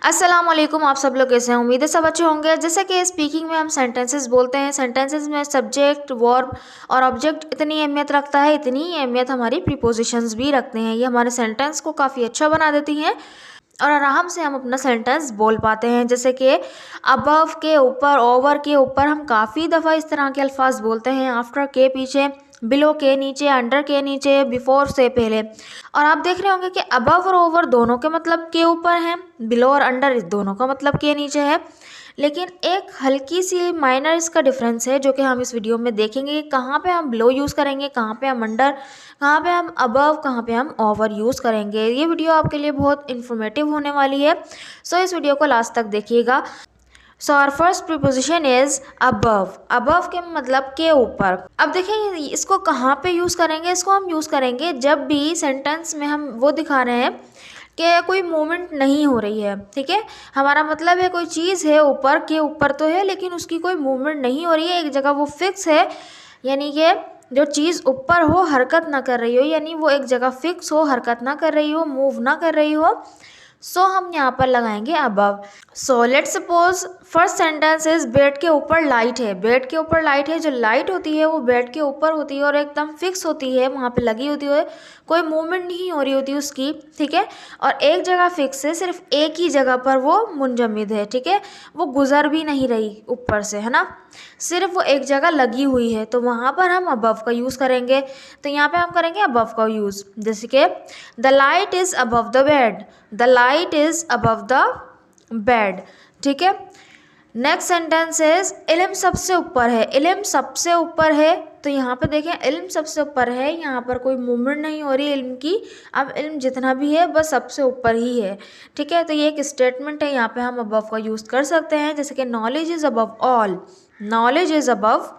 अस्सलाम वालेकुम। आप सब लोग कैसे हैं? उम्मीद है सब अच्छे होंगे। जैसे कि स्पीकिंग में हम सेंटेंसेस बोलते हैं, सेंटेंसेस में सब्जेक्ट वर्ब और ऑब्जेक्ट इतनी अहमियत रखता है, इतनी ही अहमियत हमारी प्रीपोजिशंस भी रखते हैं। ये हमारे सेंटेंस को काफ़ी अच्छा बना देती हैं और आराम से हम अपना सेंटेंस बोल पाते हैं। जैसे कि अबव के ऊपर, ओवर के ऊपर हम काफ़ी दफ़ा इस तरह के अल्फाज बोलते हैं। आफ्टर के पीछे, बिलो के नीचे, अंडर के नीचे, बिफोर से पहले। और आप देख रहे होंगे कि अबव और ओवर दोनों के मतलब के ऊपर हैं, बिलो और अंडर इस दोनों का मतलब के नीचे है। लेकिन एक हल्की सी माइनर इसका डिफरेंस है जो कि हम इस वीडियो में देखेंगे कि कहाँ पे हम बिलो यूज़ करेंगे, कहाँ पे हम अंडर, कहाँ पे हम अबव, कहाँ पे हम ओवर यूज़ करेंगे। ये वीडियो आपके लिए बहुत इन्फॉर्मेटिव होने वाली है, सो इस वीडियो को लास्ट तक देखिएगा। So our first preposition is above. Above के मतलब के ऊपर। अब देखिए इसको कहाँ पे यूज़ करेंगे। इसको हम यूज़ करेंगे जब भी सेंटेंस में हम वो दिखा रहे हैं कि कोई मूवमेंट नहीं हो रही है। ठीक है, हमारा मतलब है कोई चीज़ है ऊपर, के ऊपर तो है लेकिन उसकी कोई मूवमेंट नहीं हो रही है, एक जगह वो फिक्स है। यानी कि जो चीज़ ऊपर हो, हरकत ना कर रही हो, यानी वो एक जगह फिक्स हो, हरकत ना कर रही हो, मूव ना कर रही हो, सो हम यहाँ पर लगाएंगे above. So let's suppose first sentence is bed के ऊपर लाइट है। बेड के ऊपर लाइट है। जो लाइट होती है वो बेड के ऊपर होती है और एकदम फिक्स होती है, वहाँ पे लगी होती है, कोई मूवमेंट नहीं हो रही होती उसकी। ठीक है, और एक जगह फिक्स है, सिर्फ एक ही जगह पर वो मुंजमद है। ठीक है, वो गुजर भी नहीं रही ऊपर से, है ना, सिर्फ वो एक जगह लगी हुई है, तो वहाँ पर हम अबव का यूज़ करेंगे। तो यहाँ पे हम करेंगे अबव का यूज़। जैसे कि the light is above the bed. The light is above the bed. ठीक है, नेक्स्ट सेंटेंस इज इल्म सबसे ऊपर है। इल्म सबसे ऊपर है, तो यहाँ पे देखें इल्म सबसे ऊपर है, यहाँ पर कोई मूवमेंट नहीं हो रही इल्म की। अब इल्म जितना भी है बस सबसे ऊपर ही है। ठीक है, तो ये एक स्टेटमेंट है, यहाँ पे हम अबव का यूज़ कर सकते हैं। जैसे कि knowledge is above all. Knowledge is above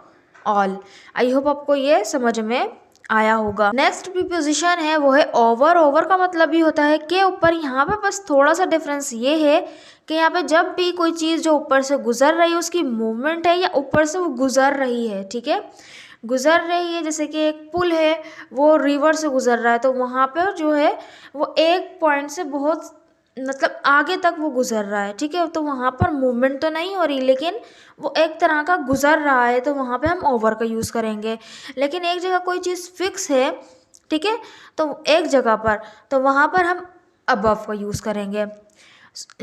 all. I hope आपको ये समझ में आया होगा। नेक्स्ट प्रीपोजिशन है वो है ओवर। ओवर का मतलब भी होता है के ऊपर। यहाँ पे बस थोड़ा सा डिफरेंस ये है कि यहाँ पे जब भी कोई चीज़ जो ऊपर से गुजर रही है उसकी मूवमेंट है या ऊपर से वो गुजर रही है। ठीक है, गुजर रही है, जैसे कि एक पुल है, वो रिवर से गुजर रहा है, तो वहाँ पर जो है वो एक पॉइंट से बहुत मतलब आगे तक वो गुजर रहा है। ठीक है, तो वहाँ पर मूवमेंट तो नहीं हो रही लेकिन वो एक तरह का गुजर रहा है, तो वहाँ पे हम ओवर का यूज़ करेंगे। लेकिन एक जगह कोई चीज़ फिक्स है, ठीक है, तो एक जगह पर, तो वहाँ पर हम अबव का यूज़ करेंगे।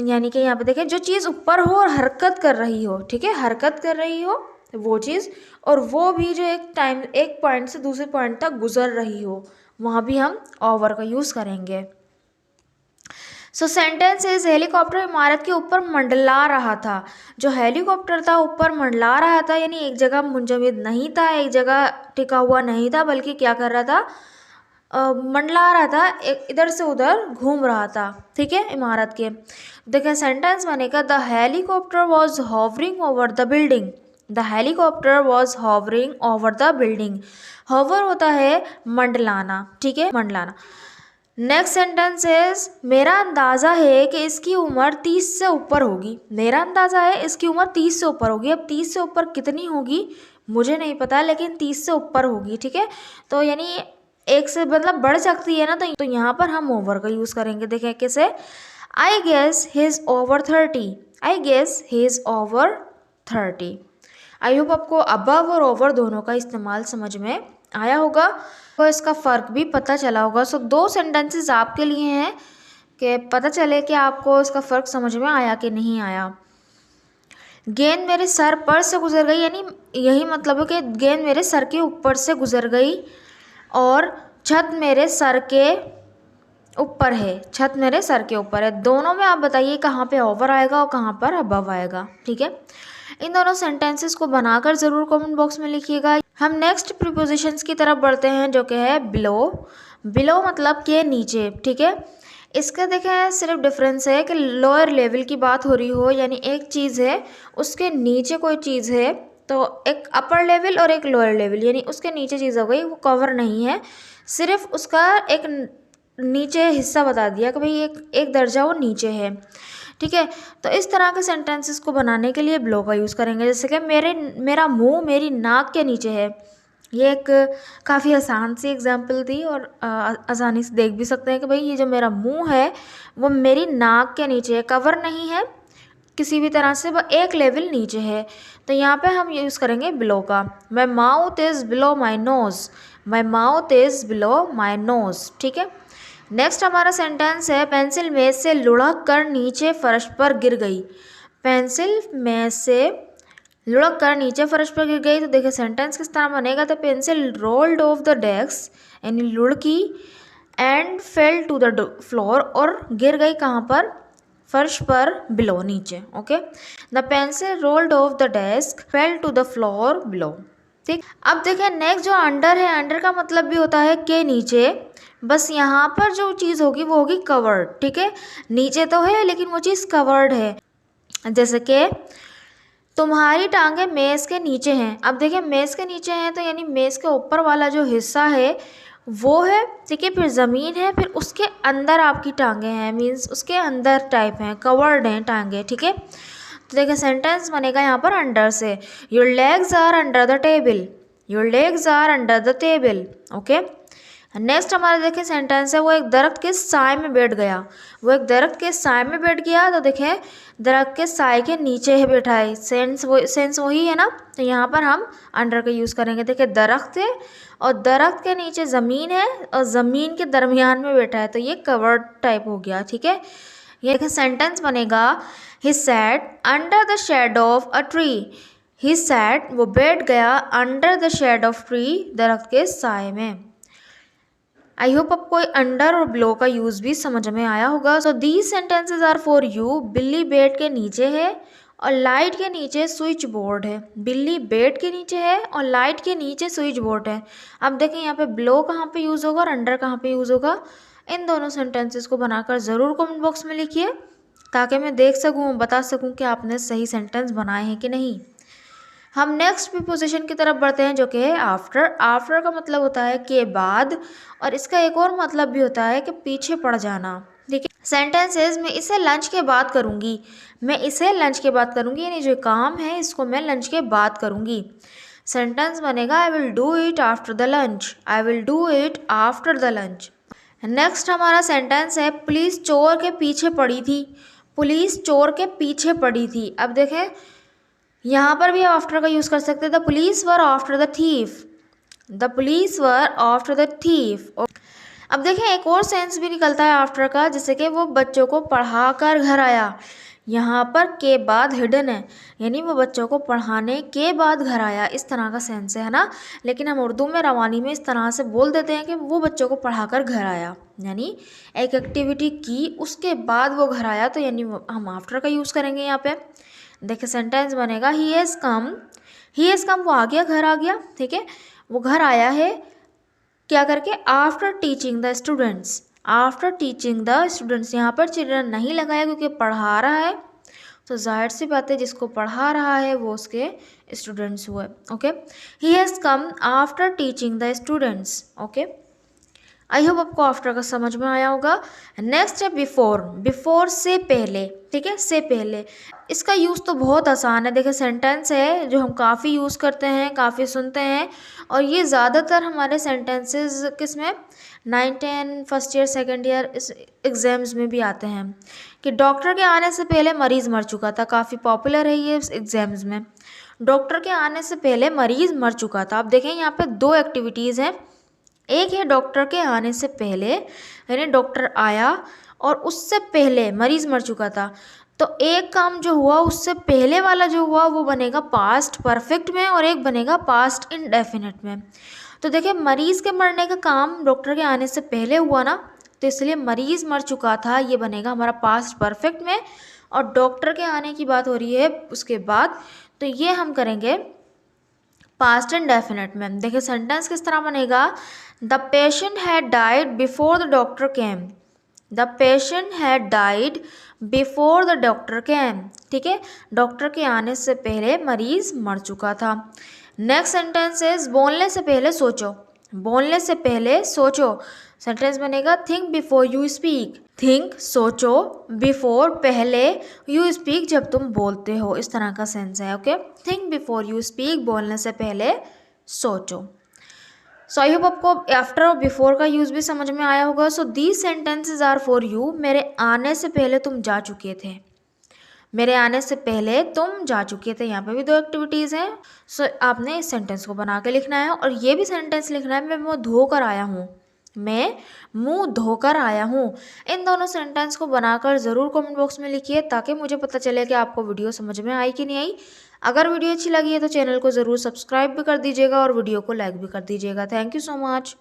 यानी कि यहाँ पे देखें जो चीज़ ऊपर हो और हरकत कर रही हो। ठीक है, हरकत कर रही हो वो चीज़, और वो भी जो एक पॉइंट से दूसरे पॉइंट तक गुजर रही हो, वहाँ भी हम ओवर का यूज़ करेंगे। सो सेंटेंस इज हेलीकॉप्टर इमारत के ऊपर मंडला रहा था। जो हेलीकॉप्टर था ऊपर मंडला रहा था, यानी एक जगह मुंजमद नहीं था, एक जगह टिका हुआ नहीं था, बल्कि क्या कर रहा था, मंडला रहा था, एक इधर से उधर घूम रहा था। ठीक है, इमारत के। देखिए सेंटेंस बनेगा the helicopter was hovering over the building. The helicopter was hovering over the building. Hover होता है मंडलाना। ठीक है, मंडलाना। नेक्स्ट सेंटेंस इज मेरा अंदाज़ा है कि इसकी उम्र 30 से ऊपर होगी। मेरा अंदाज़ा है इसकी उम्र 30 से ऊपर होगी। अब 30 से ऊपर कितनी होगी मुझे नहीं पता, लेकिन 30 से ऊपर होगी। ठीक है, तो यानी एक से मतलब बढ़ सकती है ना, तो यहाँ पर हम ओवर का यूज़ करेंगे। देखें कैसे, I guess he is over 30। I guess he is over 30। I hope आपको अबव और ओवर दोनों का इस्तेमाल समझ में आया होगा और इसका फ़र्क भी पता चला होगा। सो दो सेंटेंसेस आपके लिए हैं कि पता चले कि आपको इसका फ़र्क समझ में आया कि नहीं आया। गेंद मेरे सर पर से गुजर गई, यानी यही मतलब है कि गेंद मेरे सर के ऊपर से गुजर गई, और छत मेरे सर के ऊपर है। छत मेरे सर के ऊपर है। दोनों में आप बताइए कहाँ पे ओवर आएगा और कहाँ पर अबव आएगा। ठीक है, इन दोनों सेंटेंसेस को बनाकर ज़रूर कमेंट बॉक्स में लिखिएगा। हम नेक्स्ट प्रीपोजिशंस की तरफ बढ़ते हैं जो कि है बिलो। बिलो मतलब के नीचे। ठीक है, इसका देखें सिर्फ डिफरेंस है कि लोअर लेवल की बात हो रही हो, यानी एक चीज़ है उसके नीचे कोई चीज़ है, तो एक अपर लेवल और एक लोअर लेवल, यानी उसके नीचे चीज़ हो गई, वो कवर नहीं है, सिर्फ उसका एक नीचे हिस्सा बता दिया कि भाई एक दर्जा वो नीचे है। ठीक है, तो इस तरह के सेंटेंसेस को बनाने के लिए बिलो का यूज़ करेंगे। जैसे कि मेरा मुंह मेरी नाक के नीचे है। ये एक काफ़ी आसान सी एग्जाम्पल थी और आसानी से देख भी सकते हैं कि भाई ये जो मेरा मुंह है वो मेरी नाक के नीचे है, कवर नहीं है किसी भी तरह से, वह एक लेवल नीचे है। तो यहाँ पे हम यूज़ करेंगे बिलो का। My mouth is below my nose, my mouth is below my nose. ठीक है, नेक्स्ट हमारा सेंटेंस है पेंसिल मेज से लुढ़क कर नीचे फर्श पर गिर गई। पेंसिल मेज से लुढ़क कर नीचे फर्श पर गिर गई। तो देखिए सेंटेंस किस तरह बनेगा, तो pencil rolled off the desk यानी लुढ़की and fell to the floor, और गिर गई कहाँ पर, फर्श पर, बिलो नीचे। Okay, the pencil rolled off the desk fell to the floor below. ठीक, अब देखिए नेक्स्ट जो अंडर है, अंडर का मतलब भी होता है के नीचे, बस यहाँ पर जो चीज़ होगी वो होगी कवर्ड। ठीक है, नीचे तो है लेकिन वो चीज़ कवर्ड है। जैसे कि तुम्हारी टांगे मेज़ के नीचे हैं। अब देखिए मेज़ के नीचे हैं तो यानी मेज़ के ऊपर वाला जो हिस्सा है वो है, ठीक है, फिर ज़मीन है, फिर उसके अंदर आपकी टांगे हैं, मीन्स उसके अंदर टाइप हैं, कवर्ड हैं टांगे। ठीक है, तो देखिए सेंटेंस बनेगा यहाँ पर अंडर से, your legs are under the table, your legs are under the table. Okay, next हमारा देखिए सेंटेंस है वो एक दरख्त के साए में बैठ गया। वो एक दरख्त के साए में बैठ गया, तो देखें दरख्त के साए के नीचे है बैठा है, सेंस वही है ना। तो यहाँ पर हम अंडर का यूज़ करेंगे। देखिए दरख्त है और दरख्त के नीचे ज़मीन है और ज़मीन के दरमियान में बैठा है, तो ये कवर्ड टाइप हो गया। ठीक है, ये देखिए सेंटेंस बनेगा he sat under the shade of a tree. He sat वो बैठ गया under the shade of tree, दरख्त के साए में। आई होप आपको अंडर और बिलो का यूज़ भी समझ में आया होगा। So these sentences are for you. बिल्ली बेड के नीचे है और लाइट के नीचे स्विच बोर्ड है। बिल्ली बेड के नीचे है और लाइट के नीचे स्विच बोर्ड है। अब देखें यहाँ पे बिलो कहाँ पे यूज़ होगा और अंडर कहाँ पे यूज़ होगा। इन दोनों सेंटेंसेस को बनाकर ज़रूर कमेंट बॉक्स में लिखिए ताकि मैं देख सकूँ, बता सकूँ कि आपने सही सेंटेंस बनाए हैं कि नहीं। हम नेक्स्ट प्रीपोजिशन की तरफ बढ़ते हैं जो कि है आफ्टर। आफ्टर का मतलब होता है के बाद, और इसका एक और मतलब भी होता है कि पीछे पड़ जाना। ठीक है, सेंटेंसेस मैं इसे लंच के बाद करूँगी, मैं इसे लंच के बाद करूँगी, यानी जो काम है इसको मैं लंच के बाद करूँगी। सेंटेंस बनेगा I will do it after the lunch, I will do it after the lunch. Next हमारा सेंटेंस है पुलिस चोर के पीछे पड़ी थी। पुलिस चोर के पीछे पड़ी थी। अब देखें यहाँ पर भी आफ्टर का यूज़ कर सकते हैं। The police were after the thief, the police were after the thief. अब देखें एक और सेंस भी निकलता है आफ्टर का, जैसे कि वो बच्चों को पढ़ा कर घर आया। यहाँ पर के बाद हिडन है, यानी वो बच्चों को पढ़ाने के बाद घर आया, इस तरह का सेंस है ना। लेकिन हम उर्दू में रवानी में इस तरह से बोल देते हैं कि वो बच्चों को पढ़ाकर घर आया, यानी एक एक्टिविटी की उसके बाद वो घर आया, तो यानी हम आफ्टर का यूज़ करेंगे यहाँ पे। देखिए सेंटेंस बनेगा he has come, he has come वो आ गया, घर आ गया। ठीक है, वो घर आया है क्या करके, after teaching the students, after teaching the students. यहाँ पर चिल्ड्रन नहीं लगाया क्योंकि पढ़ा रहा है, तो जाहिर सी बात है जिसको पढ़ा रहा है वो उसके स्टूडेंट्स हुए। Okay, he has come after teaching the students. Okay, I hope आपको आफ्टर का समझ में आया होगा। नेक्स्ट है बिफोर। बिफोर से पहले। ठीक है, से पहले, इसका यूज़ तो बहुत आसान है। देखिए सेंटेंस है जो हम काफ़ी यूज़ करते हैं, काफ़ी सुनते हैं, और ये ज़्यादातर हमारे सेंटेंसेस किस में, 9, 10, फर्स्ट ईयर, सेकेंड ईयर इस एग्ज़ाम्स में भी आते हैं कि डॉक्टर के आने से पहले मरीज़ मर चुका था। काफ़ी पॉपुलर है ये एग्ज़ाम्स में, डॉक्टर के आने से पहले मरीज़ मर चुका था। अब देखें यहाँ पे दो एक्टिविटीज़ हैं, एक है डॉक्टर के आने से पहले, यानी डॉक्टर आया और उससे पहले मरीज़ मर चुका था, तो एक काम जो हुआ उससे पहले वाला जो हुआ वो बनेगा पास्ट परफेक्ट में और एक बनेगा पास्ट इंडेफिनिट में। तो देखिए मरीज़ के मरने का काम डॉक्टर के आने से पहले हुआ ना, तो इसलिए मरीज़ मर चुका था ये बनेगा हमारा पास्ट परफेक्ट में, और डॉक्टर के आने की बात हो रही है उसके बाद, तो ये हम करेंगे पास्ट इंडेफिनिट में। देखिए सेंटेंस किस तरह बनेगा, the patient had died before the doctor came, the patient had died before the doctor केम। ठीक है, डॉक्टर के आने से पहले मरीज़ मर चुका था। नेक्स्ट सेंटेंस इज बोलने से पहले सोचो, बोलने से पहले सोचो। सेंटेंस बनेगा think before you speak, think सोचो, बिफोर पहले, यू स्पीक जब तुम बोलते हो, इस तरह का सेंस है। Okay, think before you speak, बोलने से पहले सोचो। सो आई होप आपको आफ्टर और बिफोर का यूज़ भी समझ में आया होगा। So these sentences are for you, मेरे आने से पहले तुम जा चुके थे, मेरे आने से पहले तुम जा चुके थे। यहाँ पे भी दो एक्टिविटीज़ हैं। सो आपने इस सेंटेंस को बना के लिखना है और ये भी सेंटेंस लिखना है, मैं मुँह धोकर आया हूँ, मैं मुंह धोकर आया हूँ। इन दोनों सेंटेंस को बनाकर ज़रूर कमेंट बॉक्स में लिखिए ताकि मुझे पता चले कि आपको वीडियो समझ में आई कि नहीं आई। अगर वीडियो अच्छी लगी है तो चैनल को ज़रूर सब्सक्राइब भी कर दीजिएगा और वीडियो को लाइक भी कर दीजिएगा। Thank you so much.